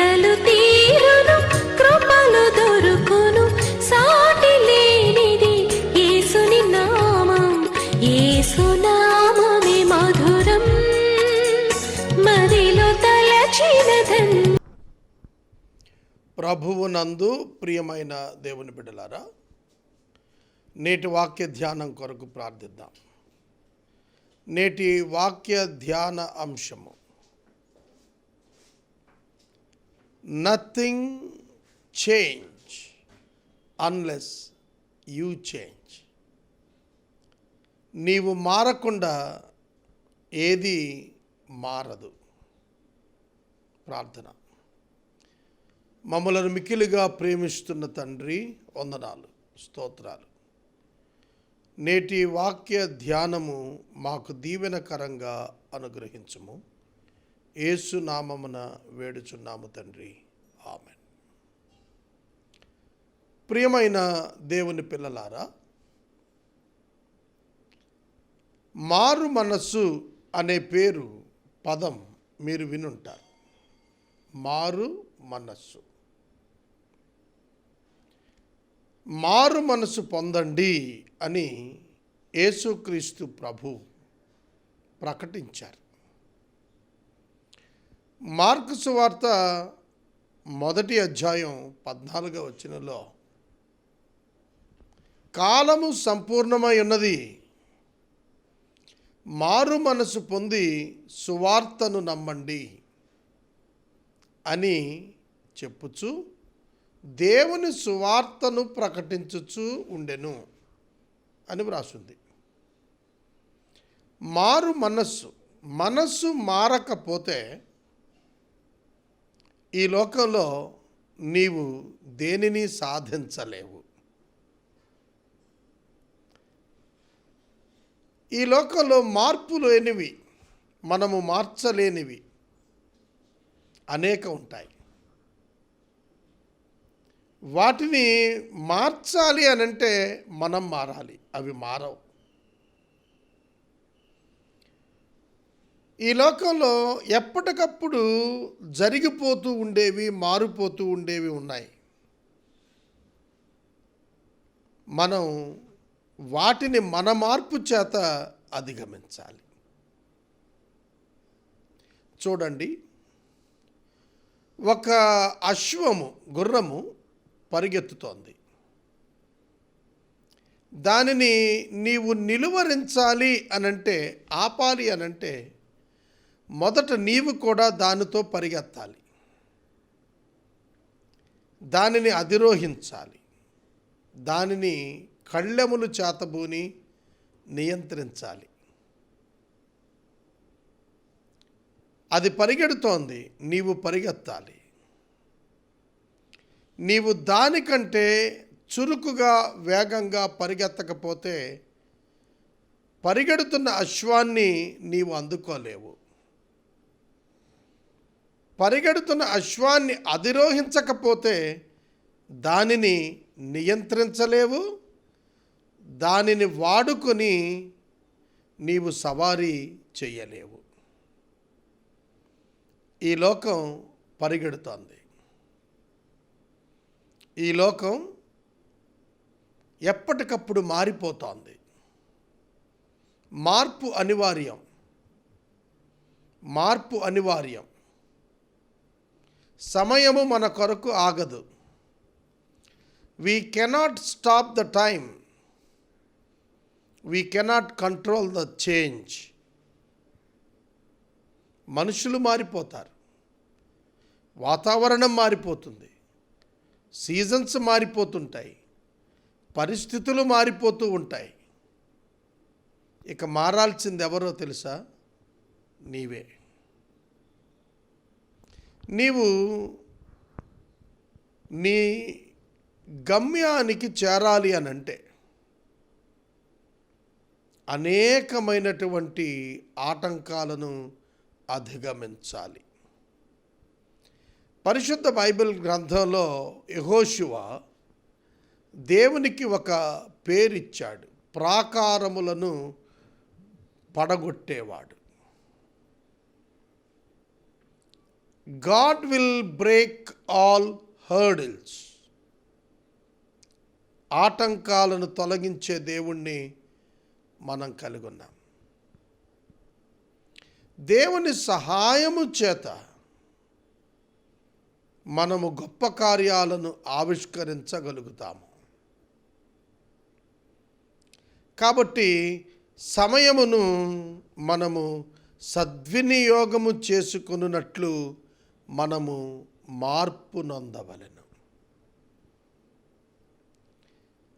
కలతలు తీరును, కృపలు దొరుకును, సాటి లేనిది యేసుని నామం. యేసు నామమే మధురం, మదిలో తలచినదన్. ప్రభువునందు ప్రియమైన దేవుని బిడ్డలారా, నేటి వాక్య ధ్యానం కొరకు ప్రార్థిద్దాం. నేటి వాక్య ధ్యాన అంశము, nothing change unless you change. నీవు మారకుండా ఏది మారదు. ప్రార్థన. మమ్మలను మిక్కిలిగా ప్రేమిస్తున్న తండ్రి, వందనాలు, స్తోత్రాలు. నేటి వాక్య ధ్యానము మాకు దీవెనకరంగా అనుగ్రహించుము. యేసు నామమున వేడుచున్నాము తండ్రి, ఆమెన్. ప్రియమైన దేవుని పిల్లలారా, మారు మనస్సు అనే పదం మీరు వినుంటారు. మారు మనస్సు. మారు మనసు పొందండి అని యేసుక్రీస్తు ప్రభు ప్రకటించారు. మార్కు సువార్త 1వ అధ్యాయం 14వ వచనంలో, కాలము సంపూర్ణమై ఉన్నది, మారు మనసు పొంది సువార్తను నమ్మండి అని చెప్పుచు దేవుని సువార్తను ప్రకటించుచు ఉండెను అని వ్రాసింది. మారు మనస్సు మారకపోతే ఈ లోకంలో నీవు దేనిని సాధించలేవు. ఈ లోకంలో మార్పు లేనివి, మనము మార్చలేనివి అనేక ఉంటాయి. వాటిని మార్చాలి అనంటే మనం మారాలి. అవి మారవు. ఈ లోకంలో ఎప్పటికప్పుడు జరిగిపోతూ ఉండేవి, మారిపోతూ ఉండేవి ఉన్నాయి. మనం వాటిని మన మార్పు చేత అధిగమించాలి. చూడండి, ఒక గుర్రము పరిగెత్తుతోంది. దానిని నీవు నిలువరించాలి అనంటే, ఆపాలి అనంటే, మొదట నీవు కూడా దానితో పరిగెత్తాలి. దానిని అధిరోహించాలి. దానిని కళ్ళెములు చేతబూని నియంత్రించాలి. అది పరిగెడుతోంది, నీవు పరిగెత్తాలి. నీవు దానికంటే చురుకుగా, వేగంగా పరిగెత్తకపోతే పరిగెడుతున్న అశ్వాన్ని నీవు అందుకోలేవు. పరిగెడుతున్న అశ్వాన్ని అధిరోహించకపోతే దానిని నియంత్రించలేవు. దానిని వాడుకొని నీవు సవారీ చేయలేవు. ఈ లోకం పరిగెడుతోంది. ఈ లోకం ఎప్పటికప్పుడు మారిపోతోంది. మార్పు అనివార్యం. సమయము మన కొరకు ఆగదు. We cannot stop the time. We cannot control the change. మనుషులు మారిపోతారు. వాతావరణం మారిపోతుంది. సీజన్స్ మారిపోతుంటాయి. పరిస్థితులు మారిపోతూ ఉంటాయి. ఇక మారాల్సింది ఎవరో తెలుసా? నీవే. నీవు నీ గమ్యానికి చేరాలి అనంటే అనేకమైనటువంటి ఆటంకాలను అధిగమించాలి. పరిశుద్ధ బైబిల్ గ్రంథంలో యెహోషువ దేవునికి ఒక పేరిచ్చాడు, ప్రాకారములను పడగొట్టేవాడు. God will break all hurdles. ఆటంకాలను తొలగించే దేవుణ్ణి మనం కలిగి ఉన్నాం. దేవుని సహాయము చేత మనము గొప్ప కార్యాలను ఆవిష్కరించగలుగుతాము. కాబట్టి సమయమును మనము సద్వినియోగము చేసుకొనున్నట్లు మనము మార్పు నొందవలెను.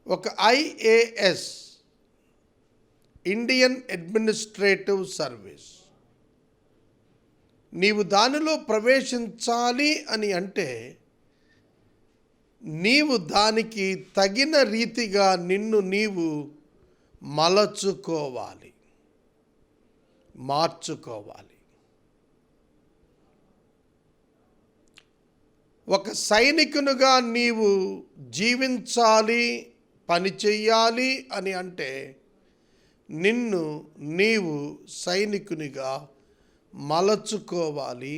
ఒక IAS, ఇండియన్ అడ్మినిస్ట్రేటివ్ సర్వీస్, నీవు దానిలో ప్రవేశించాలి అని అంటే నీవు దానికి తగిన రీతిగా నిన్ను నీవు మలచుకోవాలి, మార్చుకోవాలి. ఒక సైనికునిగా నీవు జీవించాలి, పని చెయ్యాలి అని అంటే నిన్ను నీవు సైనికునిగా మలచుకోవాలి,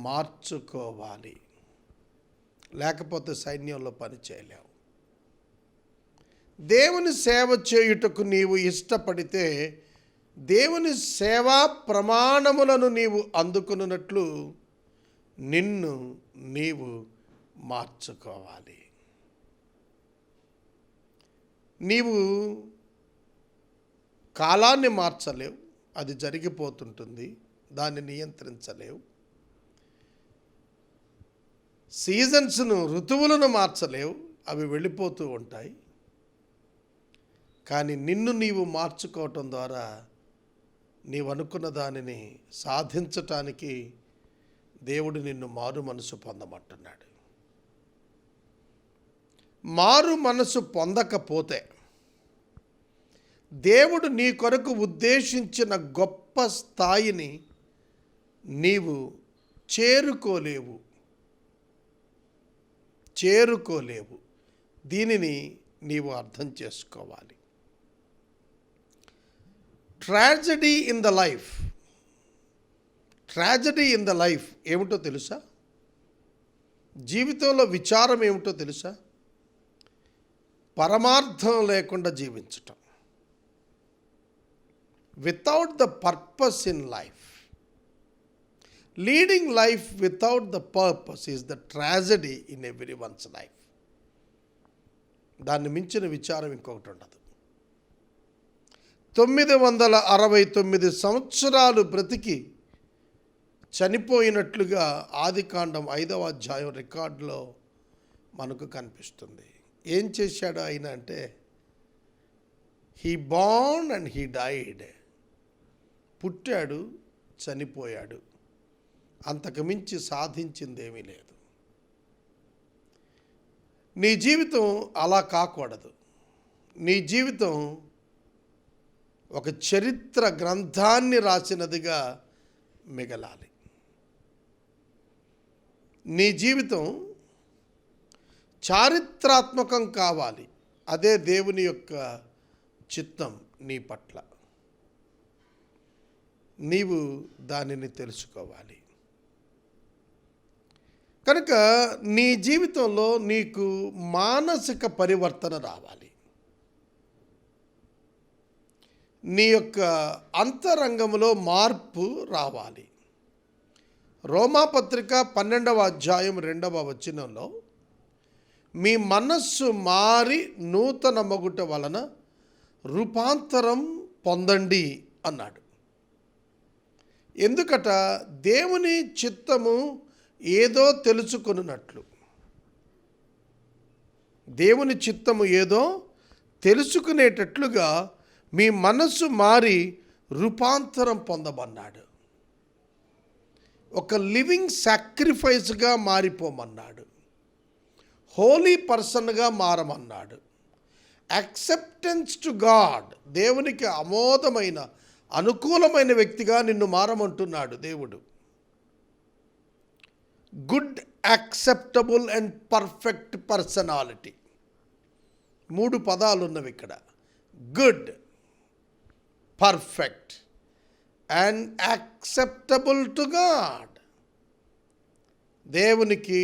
మార్చుకోవాలి. లేకపోతే సైన్యంలో పని చేయలేవు. దేవుని సేవ చేయుటకు నీవు ఇష్టపడితే దేవుని సేవా ప్రమాణములను నీవు అందుకున్నట్లు నిన్ను నీవు మార్చుకోవాలి. నీవు కాలాన్ని మార్చలేవు, అది జరిగిపోతుంటుంది, దాన్ని నియంత్రించలేవు. సీజన్స్ను, ఋతువులను మార్చలేవు, అవి వెళ్ళిపోతూ ఉంటాయి. కానీ నిన్ను నీవు మార్చుకోవటం ద్వారా నీవు అనుకున్న దానిని సాధించటానికి దేవుడు నిన్ను మారు మనసు పొందమంటున్నాడు. మారు మనసు పొందకపోతే దేవుడు నీ కొరకు ఉద్దేశించిన గొప్ప స్థాయిని నీవు చేరుకోలేవు. దీనిని నీవు అర్థం చేసుకోవాలి. ట్రాజడీ ఇన్ ద లైఫ్ ఏమిటో తెలుసా? జీవితంలో విచారం ఏమిటో తెలుసా? పరమార్థం లేకుండా జీవించటం. Without the purpose in life, leading life without the purpose is the tragedy in every one's life. దాన్ని మించిన విచారం ఇంకొకటి ఉండదు. 969 సంవత్సరాలు బ్రతికి చనిపోయినట్లుగా ఆదికాండం 5వ అధ్యాయం రికార్డులో మనకు కనిపిస్తుంది. ఏం చేశాడు ఆయన అంటే, he born and he died. పుట్టాడు, చనిపోయాడు. అంతకు మించి సాధించిందేమీ లేదు. నీ జీవితం అలా కాకూడదు. నీ జీవితం ఒక చరిత్ర గ్రంథాన్ని రాసినదిగా మిగలాలి. నీ జీవితం చారిత్రాత్మకం కావాలి. అదే దేవుని యొక్క చిత్తం నీ పట్ల. నీవు దానిని తెలుసుకోవాలి. కనుక నీ జీవితంలో నీకు మానసిక పరివర్తన రావాలి. నీ యొక్క అంతరంగంలో మార్పు రావాలి. రోమాపత్రిక 12వ అధ్యాయం 2వ వచనంలో మీ మనస్సు మారి నూతన మగుట వలన రూపాంతరం పొందండి అన్నాడు. ఎందుకట? దేవుని చిత్తము ఏదో తెలుసుకొనున్నట్లు. దేవుని చిత్తము ఏదో తెలుసుకునేటట్లుగా మీ మనస్సు మారి రూపాంతరం పొందమన్నాడు. ఒక లివింగ్ సాక్రిఫైస్గా మారిపోమన్నాడు. హోలీ పర్సన్గా మారమన్నాడు. యాక్సెప్టెన్స్ టు గాడ్, దేవునికి ఆమోదమైన అనుకూలమైన వ్యక్తిగా నిన్ను మారమంటున్నాడు దేవుడు. Good, acceptable and perfect personality, 3 పదాలు ఉన్నవి ఇక్కడ. Good, perfect and acceptable to God. దేవునికి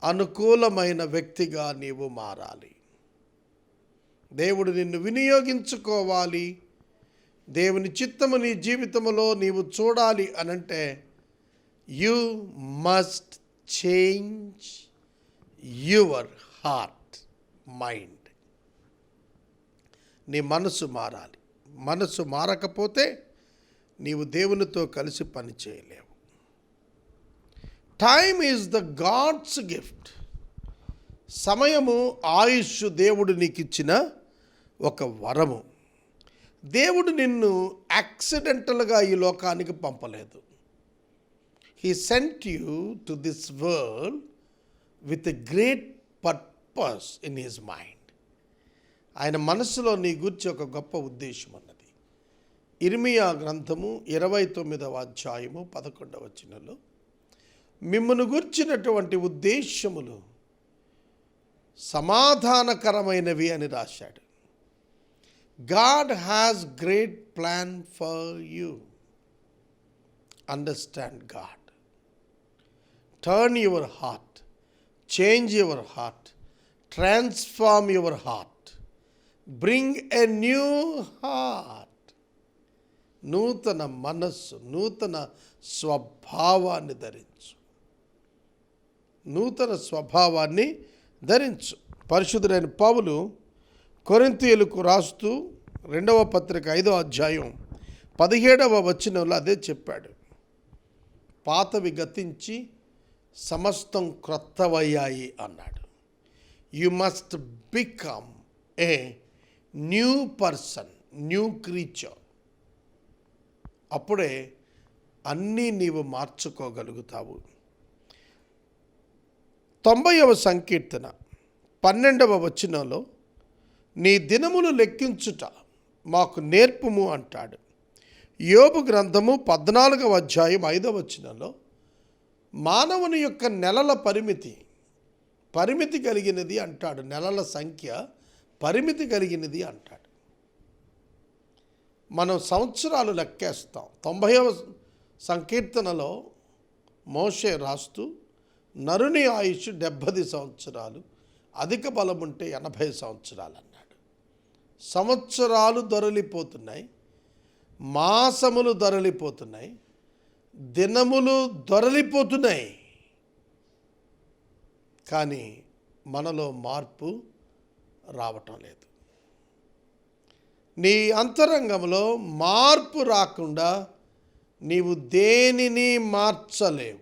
అనుకూలమైన వ్యక్తిగా నీవు మారాలి. దేవుడు నిన్ను వినియోగించుకోవాలి. దేవుని చిత్తము నీ జీవితంలో నీవు చూడాలి అనంటే you must change your heart, mind. నీ మనసు మారాలి. మనసు మారకపోతే నీవు దేవునితో కలిసి పని చేయలేవు. Time is the God's gift. సమయము, ఆయుష్ దేవుడు నీకు ఇచ్చిన ఒక వరము. దేవుడు నిన్ను యాక్సిడెంటల్గా ఈ లోకానికి పంపలేదు. He sent you to this world with a great purpose in his mind. ఆయన మనసులో నీ గురించి ఒక గొప్ప ఉద్దేశం ఉన్నది. ఇర్మియా గ్రంథము 29వ అధ్యాయము 11వ వచనంలో మిమ్మును గూర్చినటువంటి ఉద్దేశములు సమాధానకరమైనవి అని రాశాడు. God has great plan for you. Understand God. Turn your heart. Change your heart. Transform your heart. Bring a new heart. నూతన మనస్సు, నూతన స్వభావాన్ని ధరించు. నూతన స్వభావాన్ని ధరించు. పరిశుద్ధుడైన పౌలు కొరింథీయులకు రాస్తూ 2వ పత్రిక 5వ అధ్యాయం 17వ వచనంలో అదే చెప్పాడు. పాతవి గతించి సమస్తం క్రొత్తవయ్యాయి అన్నాడు. You must become a new person, new creature. అప్పుడే అన్నీ నీవు మార్చుకోగలుగుతావు. 90వ సంకీర్తన 12వ వచనంలో నీ దినములు లెక్కించుట మాకు నేర్పుము అంటాడు. యోబు గ్రంథము 14వ అధ్యాయం 5వ వచనంలో మానవుని యొక్క నెలల పరిమితి కలిగినది అంటాడు. నెలల సంఖ్య పరిమితి కలిగినది అంటాడు. మనం సంవత్సరాలు లెక్కేస్తాం. 90వ సంకీర్తనలో మోషే రాస్తూ నరుని ఆయుష్ 70 సంవత్సరాలు, అధిక బలం ఉంటే 80 సంవత్సరాలు అన్నాడు. సంవత్సరాలు దొరలిపోతున్నాయి, మాసములు దొరలిపోతున్నాయి, దినములు దొరలిపోతున్నాయి. కానీ మనలో మార్పు రావటం లేదు. నీ అంతరంగంలో మార్పు రాకుండా నీవు దేనిని మార్చలేవు.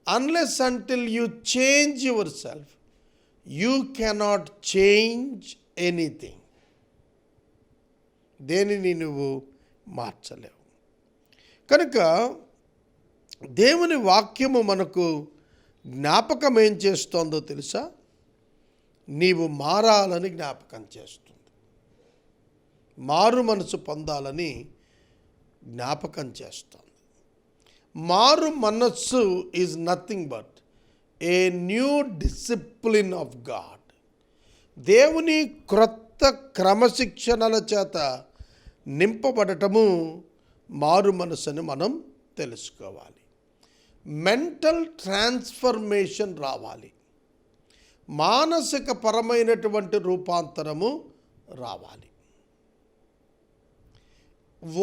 Unless until you change yourself, you cannot change anything. దేనిని నువ్వు మార్చలేవు. కనుక దేవుని వాక్యము మనకు జ్ఞాపకం ఏం చేస్తోందో తెలుసా? నీవు మారాలని జ్ఞాపకం చేస్తుంది. మారు మనసు పొందాలని జ్ఞాపకం చేస్తోంది. మారు మనస్సు is nothing but a new discipline of God. దేవుని క్రొత్త క్రమశిక్షణల చేత నింపబడటము మారు మనసుని మనం తెలుసుకోవాలి. మెంటల్ ట్రాన్స్ఫర్మేషన్ రావాలి. మానసిక పరమైనటువంటి రూపాంతరము రావాలి.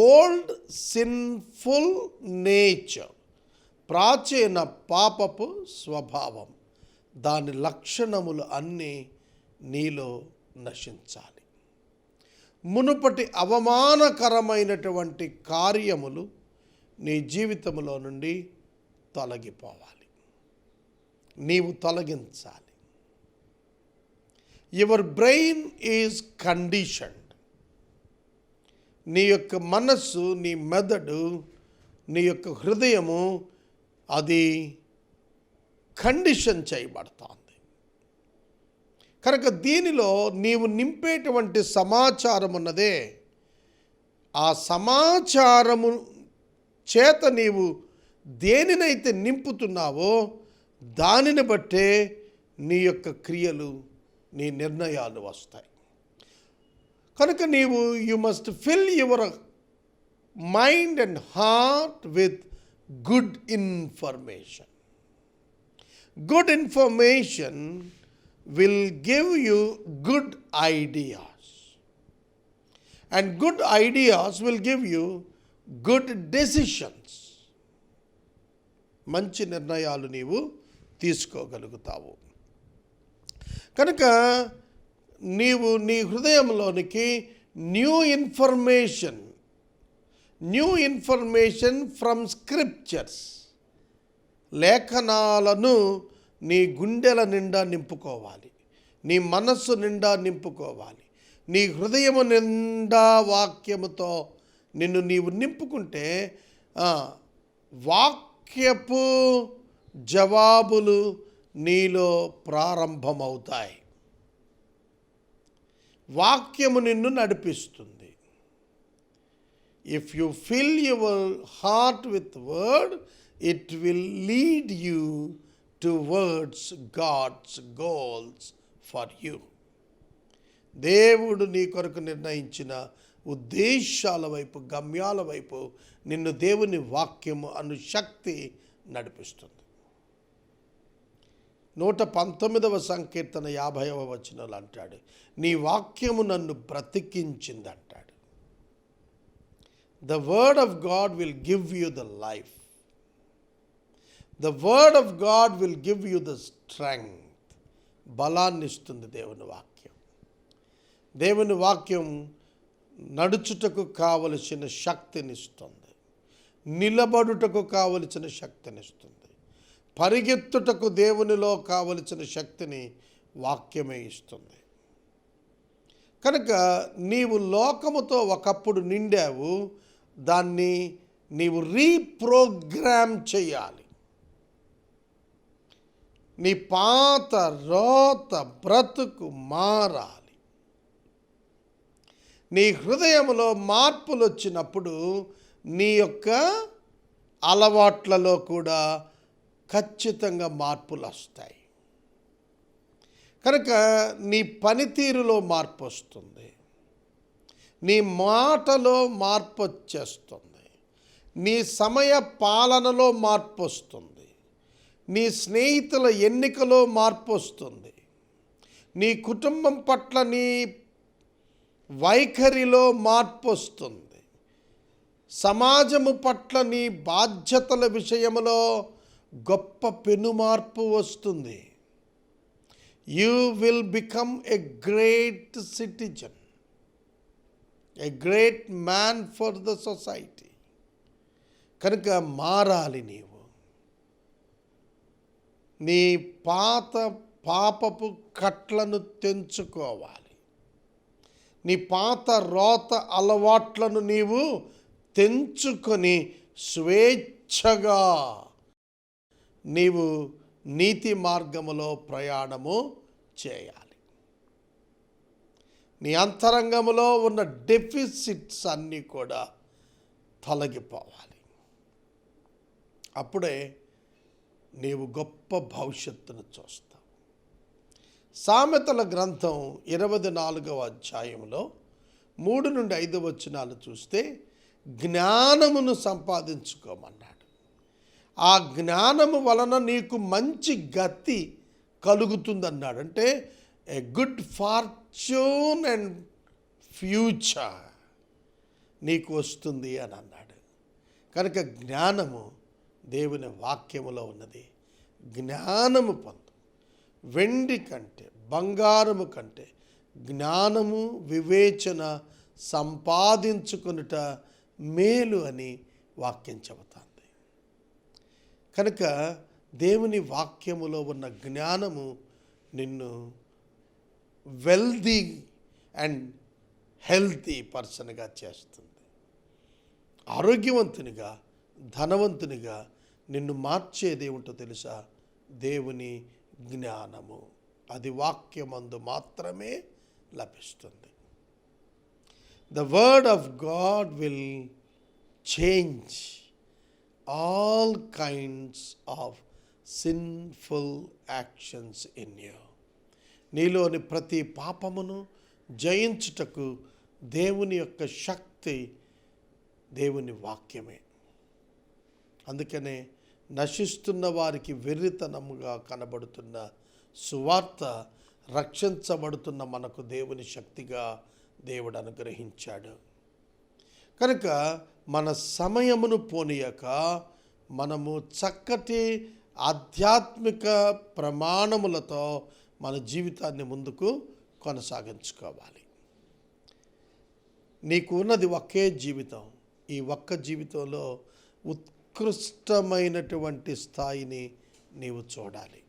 ఓల్డ్ సిన్ఫుల్ నేచర్, ప్రాచీన పాపపు స్వభావం, దాని లక్షణములు అన్నీ నీలో నశించాలి. మునుపటి అవమానకరమైనటువంటి కార్యములు నీ జీవితంలో నుండి తొలగిపోవాలి. నీవు తొలగించాలి. Your brain is conditioned. నీ యొక్క మనస్సు, నీ మెదడు, నీ యొక్క హృదయము అది కండిషన్ చేయబడుతోంది. కనుక దీనిలో నీవు నింపేటువంటి సమాచారం ఉన్నదే, ఆ సమాచారము చేత నీవు దేనినైతే నింపుతున్నావో దానిని బట్టే నీ యొక్క క్రియలు, నీ నిర్ణయాలు వస్తాయి. కనుక నీవు you must fill your mind and heart with good information. Good information will give you good ideas. And good ideas will give you good decisions. మంచి నిర్ణయాలు నీవు తీసుకోగలుగుతావు. కనుక నీవు నీ హృదయంలోనికి న్యూ ఇన్ఫర్మేషన్ ఫ్రమ్ స్క్రిప్చర్స్, లేఖనాలను నీ గుండెల నిండా నింపుకోవాలి, నీ మనస్సు నిండా నింపుకోవాలి. నీ హృదయము నిండా వాక్యముతో నిన్ను నీవు నింపుకుంటే వాక్యపు జవాబులు నీలో ప్రారంభమవుతాయి. వాక్యము నిన్ను నడిపిస్తుంది. If you fill your heart with word, it will lead you towards God's goals for you. దేవుడు నీ కొరకు నిర్ణయించిన ఉద్దేశాల వైపు, గమ్యాల వైపు నిన్ను దేవుని వాక్యము అను శక్తి నడిపిస్తుంది. 119వ సంకీర్తన 50వ వచనంలో అంటాడు, నీ వాక్యము నన్ను బ్రతికించింది అంటాడు. The word of God will give you the life. The word of God will give you the strength. బలాన్ని ఇస్తుంది దేవుని వాక్యం. దేవుని వాక్యం నడుచుటకు కావలసిన శక్తినిస్తుంది, నిలబడుటకు కావలసిన శక్తినిస్తుంది, పరిగెత్తుటకు దేవునిలో కావలసిన శక్తిని వాక్యమే ఇస్తుంది. కనుక నీవు లోకముతో ఒకప్పుడు నిండావు, దాన్ని నీవు రీప్రోగ్రామ్ చేయాలి. నీ పాత రోత బ్రతుకు మారాలి. నీ హృదయంలో మార్పులు వచ్చినప్పుడు నీ యొక్క అలవాట్లలో కూడా ఖచ్చితంగా మార్పులు వస్తాయి. కనుక నీ పనితీరులో మార్పు వస్తుంది, నీ మాటలో మార్పు వచ్చేస్తుంది, నీ సమయ పాలనలో మార్పు వస్తుంది, నీ స్నేహితుల ఎన్నికలో మార్పు వస్తుంది, నీ కుటుంబం పట్ల నీ వైఖరిలో మార్పు వస్తుంది, సమాజము పట్ల నీ బాధ్యతల విషయంలో గొప్ప పెనుమార్పు వస్తుంది. You will become a great citizen, a great man for the society. కనుక మారాలి నీవు. నీ పాత పాపపు కట్లను తెంచుకోవాలి. నీ పాత రోత అలవాట్లను నీవు తెంచుకొని స్వేచ్ఛగా నీవు నీతి మార్గములో ప్రయాణము చేయాలి. నీ అంతరంగములో ఉన్న డెఫిసిట్స్ అన్నీ కూడా తొలగిపోవాలి. అప్పుడే నీవు గొప్ప భవిష్యత్తును చూస్తావు. సామెతల గ్రంథం 24వ అధ్యాయంలో 3 నుండి 5 వచనాలు చూస్తే జ్ఞానమును సంపాదించుకోమన్నాడు. ఆ జ్ఞానము వలన నీకు మంచి గతి కలుగుతుందన్నాడు. అంటే a good fortune and future నీకు వస్తుంది అని అన్నాడు. కనుక జ్ఞానము దేవుని వాక్యములో ఉన్నది. జ్ఞానము పొందు. వెండి కంటే, బంగారము కంటే జ్ఞానము, వివేచన సంపాదించుకొనుట మేలు అని వాక్యం చెబుతుంది. కనుక దేవుని వాక్యములో ఉన్న జ్ఞానము నిన్ను వెల్దీ అండ్ హెల్తీ పర్సన్గా చేస్తుంది. ఆరోగ్యవంతునిగా, ధనవంతునిగా నిన్ను మార్చేది ఏమిటో తెలుసా? దేవుని జ్ఞానము. అది వాక్యమందు మాత్రమే లభిస్తుంది. The word of God will change all kinds of sinful actions in you. నీలోని ప్రతి పాపమును జయించుటకు దేవుని యొక్క శక్తి దేవుని వాక్యమే. అందుకనే నశిస్తున్న వారికి వెర్రితనముగా కనబడుతున్న సువార్త రక్షించబడుతున్న మనకు దేవుని శక్తిగా దేవుడు అనుగ్రహించాడు. కనుక మన సమయమును పోనీయక మనము చక్కటి ఆధ్యాత్మిక ప్రమాణములతో మన జీవితాన్ని ముందుకు కొనసాగించుకోవాలి. నీకు ఉన్నది ఒకే జీవితం. ఈ ఒక్క జీవితంలో ఉత్కృష్టమైనటువంటి స్థాయిని నీవు చూడాలి.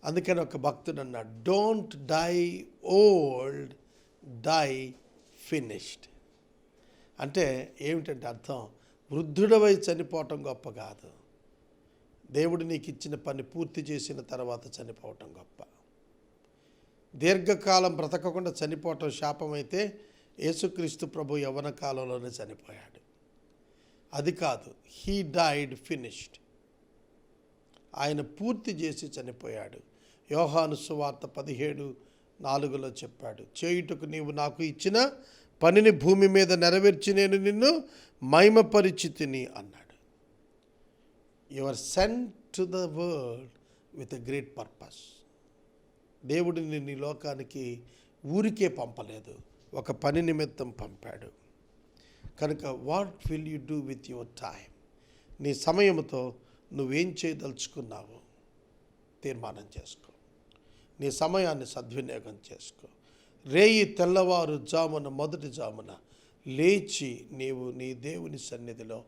అందుకని ఒక భక్తుడు అన్నాడు, don't die old, die finished. అంటే ఏమిటంటే అర్థం, వృద్ధుడవై చనిపోవటం గొప్ప కాదు, దేవుడు నీకు ఇచ్చిన పని పూర్తి చేసిన తర్వాత చనిపోవటం గొప్ప. దీర్ఘకాలం బ్రతకకుండా చనిపోవటం శాపమైతే యేసుక్రీస్తు ప్రభు యవ్వన కాలంలోనే చనిపోయాడు. అది కాదు, హీ డైడ్ ఫినిష్డ్. ఆయన పూర్తి చేసి చనిపోయాడు. యోహాను సువార్త 17:4 చెప్పాడు, చేయుటకు నీవు నాకు ఇచ్చిన పనిని భూమి మీద నెరవేర్చి నేను నిన్ను మహిమపరిచితిని అన్నాడు. You are sent to the world with a great purpose. దేవుడు నిన్ను ఈ లోకానికి ఊరికే పంపలేదు, ఒక పని నిమిత్తం పంపాడు. కనుక what will you do with your time? నీ సమయంతో నువ్వేం చేయదలుచుకున్నావు తీర్మానం చేసుకో. నీ సమయాన్ని సద్వినియోగం చేసుకో. రేయి తెల్లవారు జామున మొదటి జామున లేచి నీవు నీ దేవుని సన్నిధిలో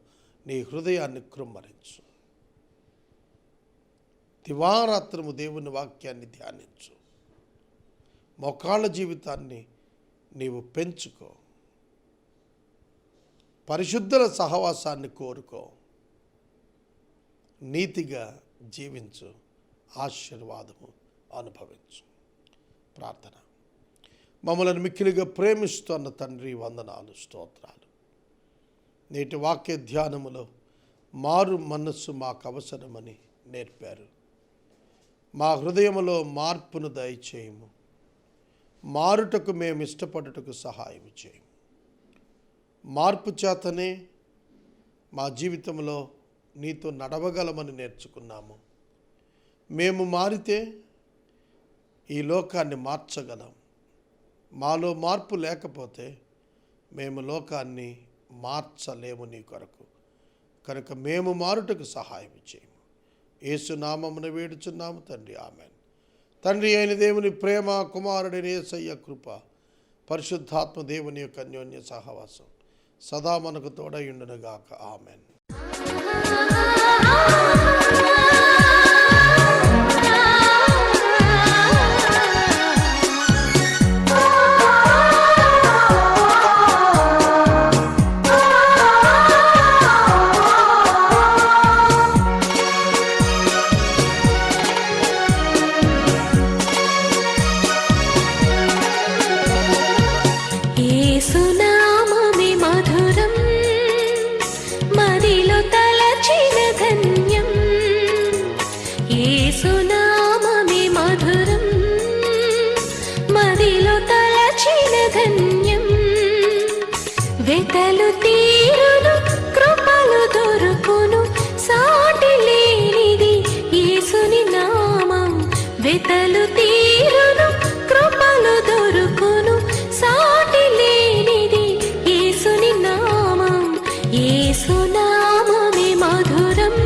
నీ హృదయాన్ని కృమ్మరించు. దివారాత్రము దేవుని వాక్యాన్ని ధ్యానించు. మోకాళ్ళ జీవితాన్ని నీవు పెంచుకో. పరిశుద్ధుల సహవాసాన్ని కోరుకో. నీతిగా జీవించు. ఆశీర్వాదము అనుభవించు. ప్రార్థన. మమ్మల్ని మిక్కిలిగా ప్రేమిస్తున్న తండ్రి, వందనాలు, స్తోత్రాలు. నేటి వాక్య ధ్యానములో మారు మనస్సు మాకు అవసరమని నేర్పారు. మా హృదయములో మార్పును దయచేయము. మారుటకు మేము ఇష్టపడుటకు సహాయం చేయము. మార్పు చేతనే మా జీవితంలో నీతో నడవగలమని నేర్చుకున్నాము. మేము మారితే ఈ లోకాన్ని మార్చగలం. మాలో మార్పు లేకపోతే మేము లోకాన్ని మార్చలేము నీ కొరకు. కనుక మేము మారుటకు సహాయం చేయము. యేసు నామమున వేడుచున్నాము తండ్రి, ఆమేన్. తండ్రి అయిన దేవుని ప్రేమ, కుమారుడైన యేసయ్య కృప, పరిశుద్ధాత్మ దేవుని యొక్క అన్యోన్య సహవాసం సదా మనకు తోడయుండునుగాక. ఆమేన్. యేసునామమే మధురం, మదిలో తలచిన ధన్యం. యేసునామమే మధురం, మదిలో తలచిన ధన్యం. వెతలు తీరును, కృపలు దొరుకును, సాటి లేనిది యేసుని నామం. వెతలు